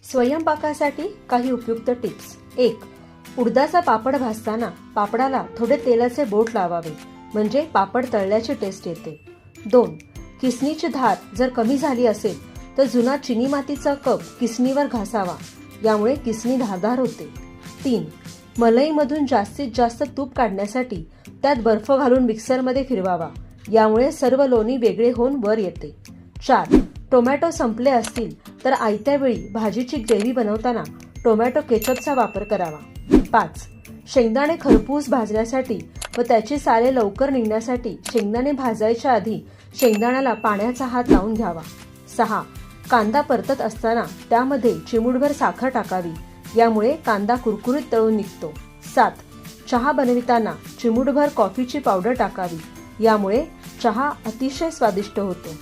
स्वयंपाकासाठी काही उपयुक्त टिप्स. 1. उडदाचा पापड भाजताना पापडाला थोडे तेलाचे बोट लावावे, म्हणजे पापड तळल्याची टेस्ट येते. 2. किसणीची धार जर कमी झाली असेल तर जुना चिनी मातीचा कप किसणीवर घासावा, यामुळे किसणी धारदार होते. 3. मलईमधून जास्तीत जास्त तूप काढण्यासाठी त्यात बर्फ घालून मिक्सरमध्ये फिरवावा, यामुळे सर्व लोणी वेगळे होऊन वर येते. 4. टोमॅटो संपले असतील तर आयत्या वेळी भाजीची ग्रेव्ही बनवताना टोमॅटो केचपचा वापर करावा. 5. शेंगदाणे खरपूस भाजण्यासाठी व त्याची साले लवकर निघण्यासाठी शेंगदाणे भाजायच्या आधी शेंगदाण्याला पाण्याचा हात लावून घ्यावा. 6. कांदा परतत असताना त्यामध्ये चिमूटभर साखर टाकावी, यामुळे कांदा कुरकुरीत तळून निघतो. 7. चहा बनविताना चिमूटभर कॉफीची पावडर टाकावी, यामुळे चहा अतिशय स्वादिष्ट होतो.